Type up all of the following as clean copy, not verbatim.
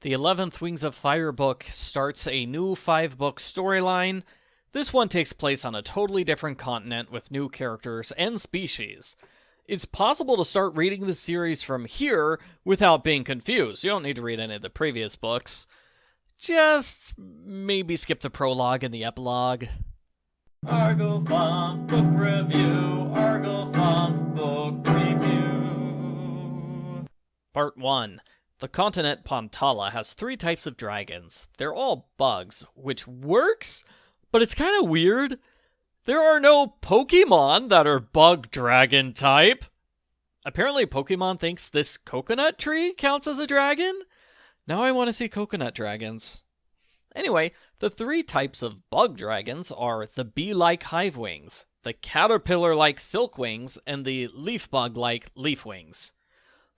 The 11th Wings of Fire book starts a new 5-book storyline. This one takes place on a totally different continent with new characters and species. It's possible to start reading the series from here without being confused. You don't need to read any of the previous books. Just maybe skip the prologue and the epilogue. Argofunk Book Review. Argofunk Book Review. Part 1. The continent Pantala has 3 types of dragons. They're all bugs, which works, but it's kind of weird. There are no Pokemon that are bug dragon type. Apparently Pokemon thinks this coconut tree counts as a dragon. Now I want to see coconut dragons. Anyway, the 3 types of bug dragons are the bee-like hive wings, the caterpillar-like silk wings, and the leaf bug-like leaf wings.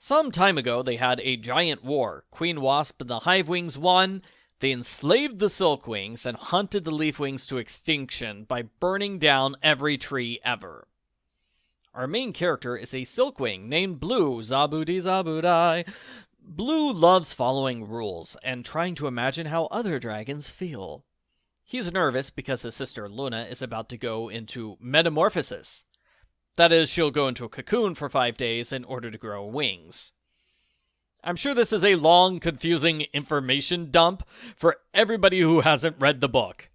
Some time ago, they had a giant war. Queen Wasp and the hive wings won. They enslaved the silk wings and hunted the leaf wings to extinction by burning down every tree ever. Our main character is a silkwing named Blue, Zabudi Zabudai. Blue loves following rules and trying to imagine how other dragons feel. He's nervous because his sister Luna is about to go into metamorphosis. That is, she'll go into a cocoon for 5 days in order to grow wings. I'm sure this is a long, confusing information dump for everybody who hasn't read the book.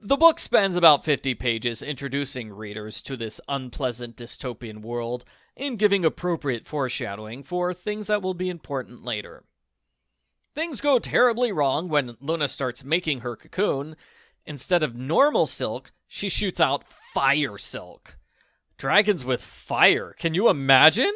The book spends about 50 pages introducing readers to this unpleasant dystopian world and giving appropriate foreshadowing for things that will be important later. Things go terribly wrong when Luna starts making her cocoon. Instead of normal silk, she shoots out fire silk. Dragons with fire, can you imagine?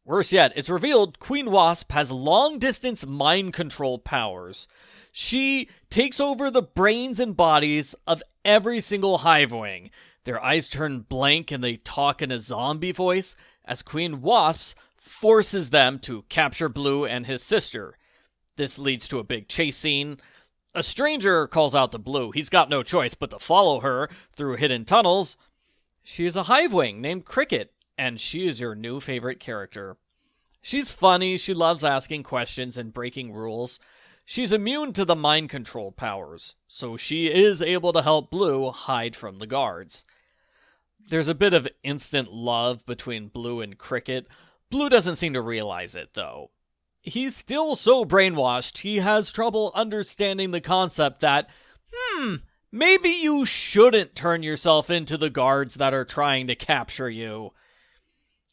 Worse yet, it's revealed Queen Wasp has long-distance mind control powers. She takes over the brains and bodies of every single hivewing. Their eyes turn blank and they talk in a zombie voice as Queen Wasp forces them to capture Blue and his sister. This leads to a big chase scene. A stranger calls out to Blue. He's got no choice but to follow her through hidden tunnels. She is a hivewing named Cricket, and she is your new favorite character. She's funny, she loves asking questions and breaking rules. She's immune to the mind control powers, so she is able to help Blue hide from the guards. There's a bit of instant love between Blue and Cricket. Blue doesn't seem to realize it, though. He's still so brainwashed, he has trouble understanding the concept that, maybe you shouldn't turn yourself into the guards that are trying to capture you.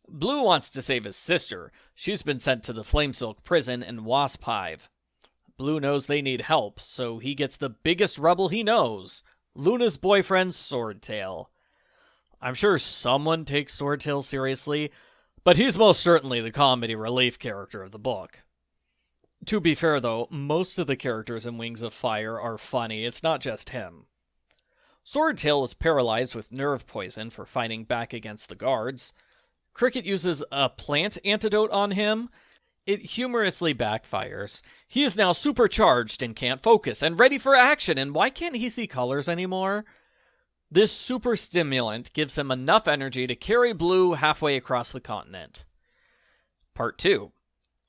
Blue wants to save his sister. She's been sent to the flamesilk prison in Wasp Hive. Blue knows they need help, so he gets the biggest rebel he knows, Luna's boyfriend, Swordtail. I'm sure someone takes Swordtail seriously, but he's most certainly the comedy relief character of the book. To be fair, though, most of the characters in Wings of Fire are funny. It's not just him. Swordtail was paralyzed with nerve poison for fighting back against the guards. Cricket uses a plant antidote on him. It humorously backfires. He is now supercharged and can't focus and ready for action, and why can't he see colors anymore? This super stimulant gives him enough energy to carry Blue halfway across the continent. Part 2.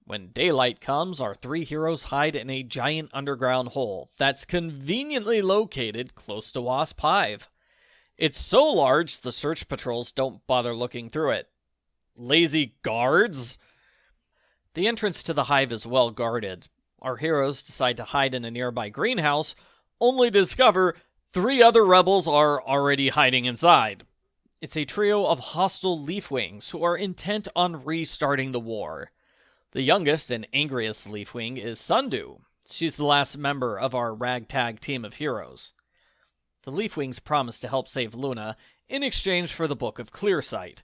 When daylight comes, our 3 heroes hide in a giant underground hole that's conveniently located close to Wasp Hive. It's so large, the search patrols don't bother looking through it. Lazy guards? The entrance to the hive is well guarded. Our heroes decide to hide in a nearby greenhouse, only to discover 3 other rebels are already hiding inside. It's a trio of hostile leafwings who are intent on restarting the war. The youngest and angriest leafwing is Sundew. She's the last member of our ragtag team of heroes. The leafwings promise to help save Luna in exchange for the Book of Clearsight.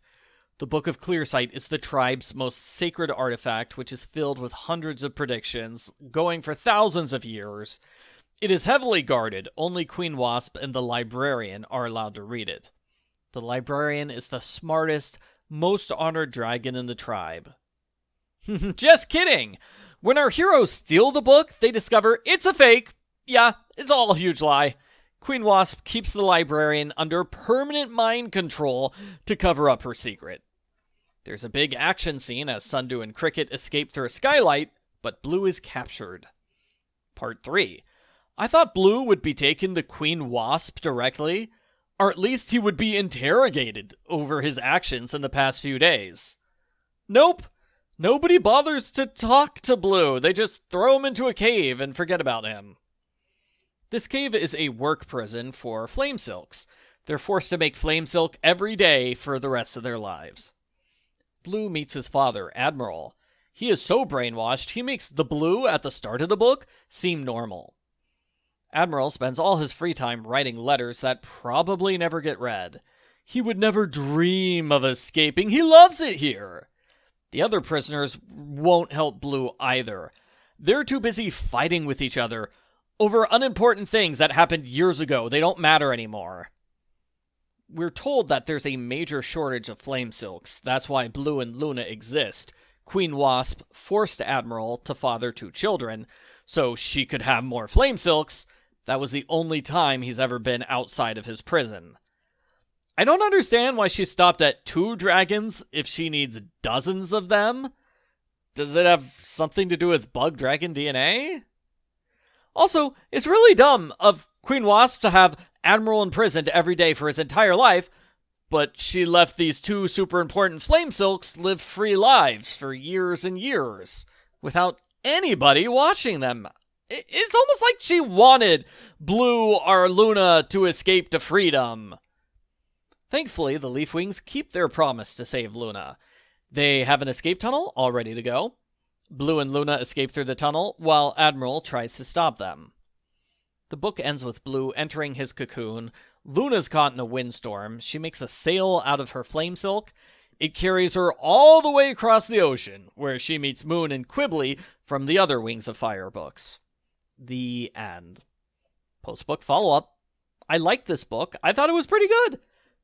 The Book of Clearsight is the tribe's most sacred artifact, which is filled with hundreds of predictions, going for thousands of years. It is heavily guarded. Only Queen Wasp and the librarian are allowed to read it. The librarian is the smartest, most honored dragon in the tribe. Just kidding! When our heroes steal the book, they discover it's a fake. Yeah, it's all a huge lie. Queen Wasp keeps the librarian under permanent mind control to cover up her secret. There's a big action scene as Sundew and Cricket escape through a skylight, but Blue is captured. Part 3. I thought Blue would be taken to Queen Wasp directly, or at least he would be interrogated over his actions in the past few days. Nope. Nobody bothers to talk to Blue. They just throw him into a cave and forget about him. This cave is a work prison for flamesilks. They're forced to make flamesilk every day for the rest of their lives. Blue meets his father, Admiral. He is so brainwashed, he makes the Blue at the start of the book seem normal. Admiral spends all his free time writing letters that probably never get read. He would never dream of escaping. He loves it here. The other prisoners won't help Blue either. They're too busy fighting with each other over unimportant things that happened years ago. They don't matter anymore. We're told that there's a major shortage of flamesilks. That's why Blue and Luna exist. Queen Wasp forced Admiral to father 2 children, so she could have more flamesilks. That was the only time he's ever been outside of his prison. I don't understand why she stopped at 2 dragons if she needs dozens of them. Does it have something to do with bug dragon DNA? Also, it's really dumb of Queen Wasp to have Admiral imprisoned every day for his entire life, but she left these 2 super important flamesilks live free lives for years and years without anybody watching them. It's almost like she wanted Blue or Luna to escape to freedom. Thankfully, the Leafwings keep their promise to save Luna. They have an escape tunnel all ready to go. Blue and Luna escape through the tunnel, while Admiral tries to stop them. The book ends with Blue entering his cocoon. Luna's caught in a windstorm. She makes a sail out of her flamesilk. It carries her all the way across the ocean, where she meets Moon and Quibbly from the other Wings of Fire books. The end. Post-book follow-up. I liked this book. I thought it was pretty good.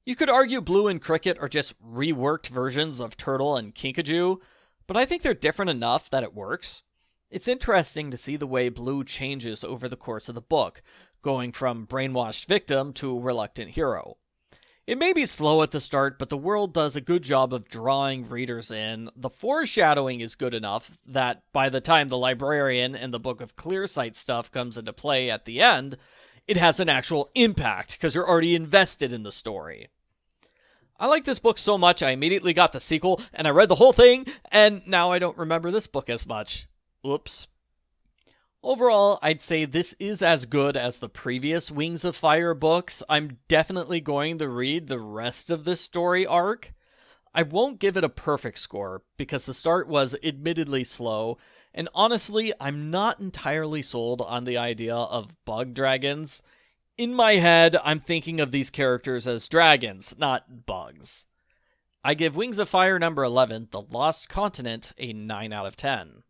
You could argue Blue and Cricket are just reworked versions of Turtle and Kinkajou, but I think they're different enough that it works. It's interesting to see the way Blue changes over the course of the book, going from brainwashed victim to reluctant hero. It may be slow at the start, but the world does a good job of drawing readers in. The foreshadowing is good enough that by the time the librarian and the Book of Clearsight stuff comes into play at the end, it has an actual impact because you're already invested in the story. I like this book so much I immediately got the sequel and I read the whole thing, and now I don't remember this book as much. Oops. Overall, I'd say this is as good as the previous Wings of Fire books. I'm definitely going to read the rest of this story arc. I won't give it a perfect score, because the start was admittedly slow, and honestly, I'm not entirely sold on the idea of bug dragons. In my head, I'm thinking of these characters as dragons, not bugs. I give Wings of Fire number 11, The Lost Continent, a 9 out of 10.